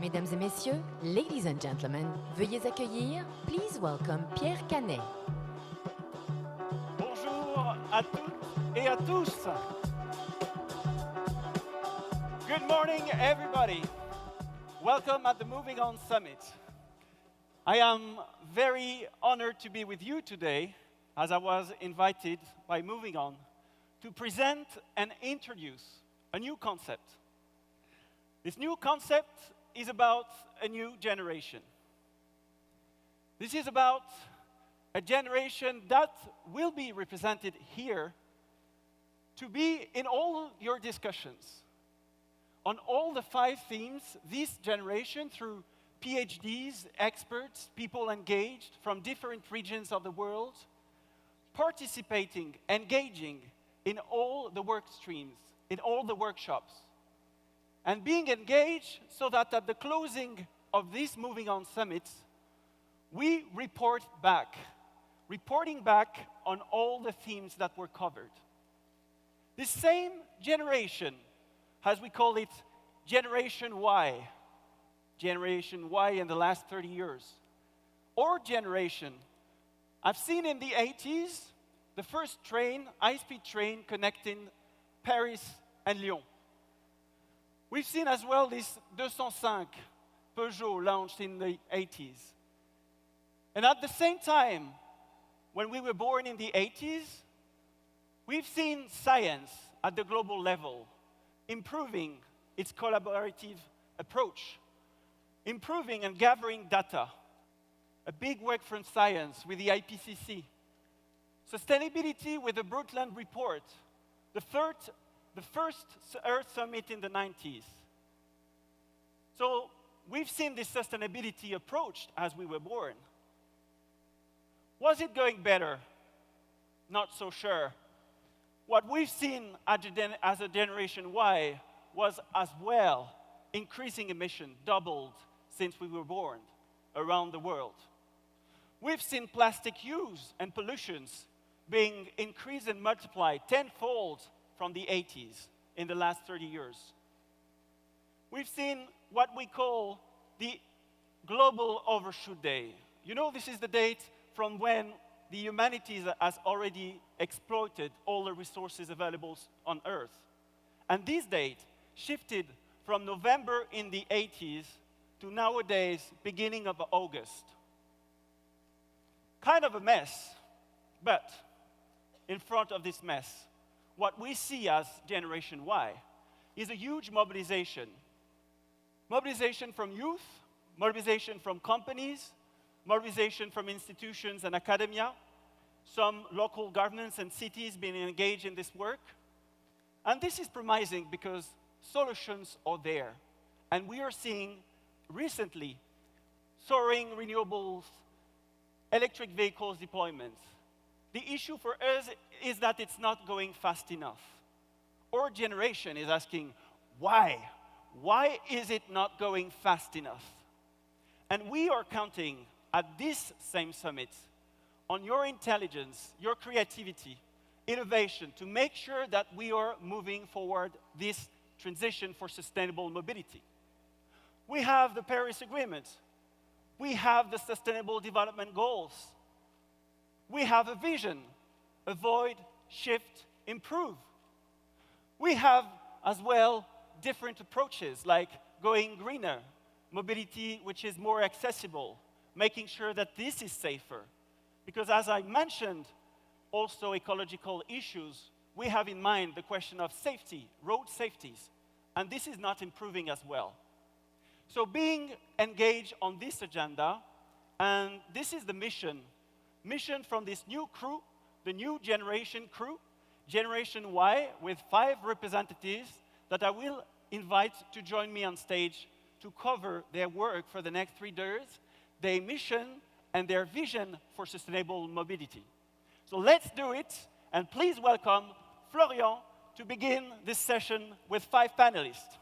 Mesdames et messieurs, ladies and gentlemen, veuillez accueillir, please welcome Pierre Cannet. Bonjour à toutes et à tous. Good morning, everybody. Welcome at the Movin'On Summit. I am very honored to be with you today, as I was invited by Movin'On to present and introduce a new concept. This new concept is about a new generation. This is about a generation that will be represented here to be in all your discussions on all the 5 themes this generation, through PhDs, experts, people engaged from different regions of the world, participating, engaging in all the work streams, in all the workshops, and being engaged so that at the closing of this Movin'On Summit, we reporting back on all the themes that were covered. This same generation, as we call it, Generation Y in the last 30 years, or generation, I've seen in the 80s the first train, high-speed train connecting Paris and Lyon. We've seen as well this 205 Peugeot launched in the 80s. And at the same time, when we were born in the 80s, we've seen science at the global level improving its collaborative approach, improving and gathering data. A big work from science with the IPCC. Sustainability with the Brundtland Report, the first Earth Summit in the 90s. So we've seen this sustainability approach as we were born. Was it going better? Not so sure. What we've seen as a Generation Y was as well increasing emission, doubled since we were born around the world. We've seen plastic use and pollutions being increased and multiplied tenfold from the 80s in the last 30 years. We've seen what we call the Global Overshoot Day. You know, this is the date from when the humanity has already exploited all the resources available on Earth. And this date shifted from November in the 80s to nowadays, beginning of August. Kind of a mess, but in front of this mess, what we see as Generation Y is a huge mobilization. Mobilization from youth, mobilization from companies, mobilization from institutions and academia, some local governments and cities being engaged in this work. And this is promising because solutions are there. And we are seeing recently soaring renewables, electric vehicles deployments. The issue for us is that it's not going fast enough. Our generation is asking, why? Why is it not going fast enough? And we are counting at this same summit on your intelligence, your creativity, innovation, to make sure that we are moving forward this transition for sustainable mobility. We have the Paris Agreement. We have the Sustainable Development Goals. We have a vision: avoid, shift, improve. We have as well different approaches, like going greener, mobility which is more accessible, making sure that this is safer. Because as I mentioned, also ecological issues, we have in mind the question of safety, road safeties, and this is not improving as well. So being engaged on this agenda, and this is the mission from this new crew, the new generation crew, Generation Y, with 5 representatives that I will invite to join me on stage to cover their work for the next 3 days, their mission and their vision for sustainable mobility. So let's do it, and please welcome Florian to begin this session with 5 panelists.